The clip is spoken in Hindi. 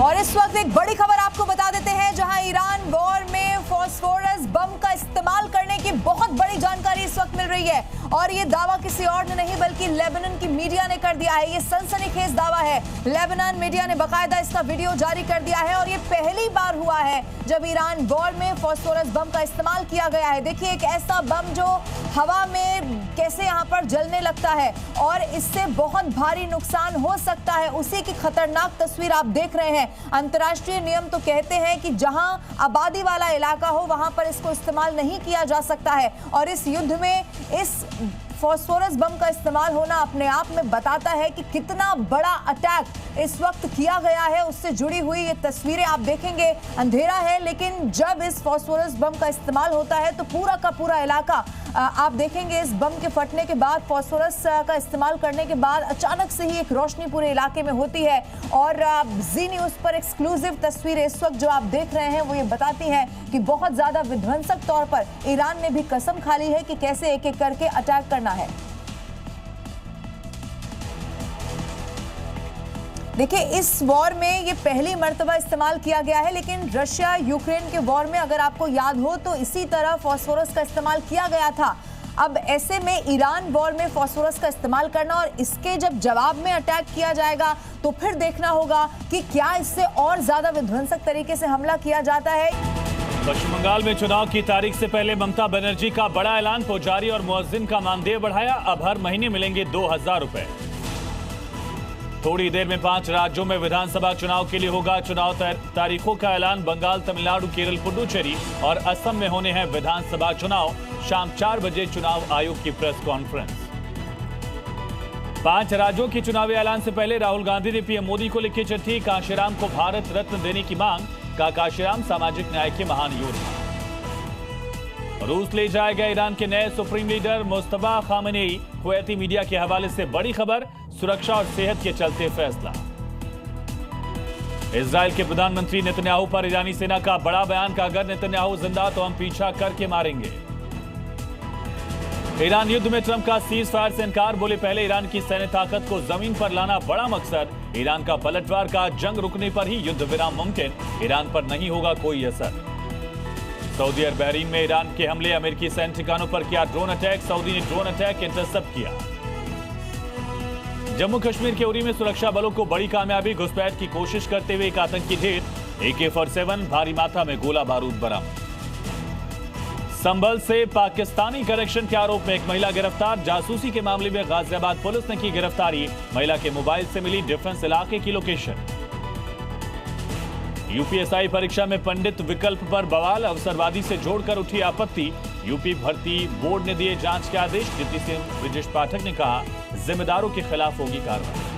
और इस वक्त एक बड़ी खबर आपको बता देते हैं, जहां ईरान वॉर में फास्फोरस बम का इस्तेमाल करने की बहुत बड़ी जानकारी इस वक्त मिल रही है। और ये दावा किसी और ने नहीं बल्कि लेबनान की मीडिया ने कर दिया है। ये सनसनीखेज दावा है। लेबनान मीडिया ने बाकायदा इसका वीडियो जारी कर दिया है और ये पहली बार हुआ है जब ईरान वॉर में फास्फोरस बम का इस्तेमाल किया गया है। देखिए, एक ऐसा बम जो हवा में कैसे यहाँ पर जलने लगता है और इससे बहुत भारी नुकसान हो सकता है, उसी की खतरनाक तस्वीर आप देख रहे हैं। अंतर्राष्ट्रीय नियम तो कहते हैं कि जहां आबादी वाला इलाका हो वहां पर इसको इस्तेमाल नहीं किया जा सकता है। और इस युद्ध में इस फास्फोरस बम का इस्तेमाल होना अपने आप में बताता है कि कितना बड़ा अटैक इस वक्त किया गया है। उससे जुड़ी हुई ये तस्वीरें आप देखेंगे। अंधेरा है, लेकिन जब इस फास्फोरस बम का इस्तेमाल होता है तो पूरा का पूरा इलाका आप देखेंगे। इस बम के फटने के बाद, फास्फोरस का इस्तेमाल करने के बाद अचानक से ही एक रोशनी पूरे इलाके में होती है। और जी न्यूज़ पर एक्सक्लूसिव तस्वीरें इस वक्त जो आप देख रहे हैं वो ये बताती हैं कि बहुत ज्यादा विध्वंसक तौर पर ईरान ने भी कसम खा ली है कि कैसे एक एक करके अटैक करना है। देखिए, इस वॉर में ये पहली मर्तबा इस्तेमाल किया गया है, लेकिन रशिया यूक्रेन के वॉर में अगर आपको याद हो तो इसी तरह फास्फोरस का इस्तेमाल किया गया था। अब ऐसे में ईरान वॉर में फास्फोरस का इस्तेमाल करना और इसके जब जवाब में अटैक किया जाएगा तो फिर देखना होगा कि क्या इससे और ज्यादा विध्वंसक तरीके से हमला किया जाता है। पश्चिम बंगाल में चुनाव की तारीख से पहले ममता बनर्जी का बड़ा ऐलान, पुजारी और मुअज्जिन का मानदेय बढ़ाया। अब हर महीने मिलेंगे 2000 रुपए। थोड़ी देर में 5 राज्यों में विधानसभा चुनाव के लिए होगा चुनाव तारीखों का ऐलान। बंगाल, तमिलनाडु, केरल, पुडुचेरी और असम में होने हैं विधानसभा चुनाव। शाम 4 बजे चुनाव आयोग की प्रेस कॉन्फ्रेंस। 5 राज्यों के चुनावी ऐलान से पहले राहुल गांधी ने पीएम मोदी को लिखी चिट्ठी। कांशीराम को भारत रत्न देने की मांग। कांशीराम सामाजिक न्याय के महान योद्धा। रूस ले जाएगा ईरान के नए supreme leader Mustafa Khamenei. Kuwaiti media के हवाले से बड़ी खबर, सुरक्षा और सेहत के चलते फैसला। इजराइल के प्रधानमंत्री नेतन्याहू पर ईरानी सेना का बड़ा बयान का, अगर नेतन्याहू जिंदा तो हम पीछा करके मारेंगे। ईरान युद्ध में ट्रंप का सीज फायर से इनकार, बोले पहले ईरान की सैन्य ताकत को जमीन पर लाना बड़ा मकसद। ईरान का पलटवार का, जंग रुकने पर ही युद्ध विराम मुमकिन, ईरान पर नहीं होगा कोई असर। सऊदी और बहरीन में ईरान के हमले, अमेरिकी सैन्य ठिकानों पर किया ड्रोन अटैक। सऊदी ने ड्रोन अटैक इंटरसेप्ट किया। जम्मू कश्मीर के उरी में सुरक्षा बलों को बड़ी कामयाबी, घुसपैठ की कोशिश करते हुए एक आतंकी ढेर। AK-47 भारी मात्रा में गोला बारूद बरामद। संभल से पाकिस्तानी कनेक्शन के आरोप में एक महिला गिरफ्तार। जासूसी के मामले में गाजियाबाद पुलिस ने की गिरफ्तारी। महिला के मोबाइल से मिली डिफेंस इलाके की लोकेशन। यूपीएसआई परीक्षा में पंडित विकल्प पर बवाल, अवसरवादी से जोड़कर उठी आपत्ति। यूपी भर्ती बोर्ड ने दिए जांच के आदेश। डिप्टी सीएम ब्रजेश पाठक ने कहा, जिम्मेदारों के खिलाफ होगी कार्रवाई।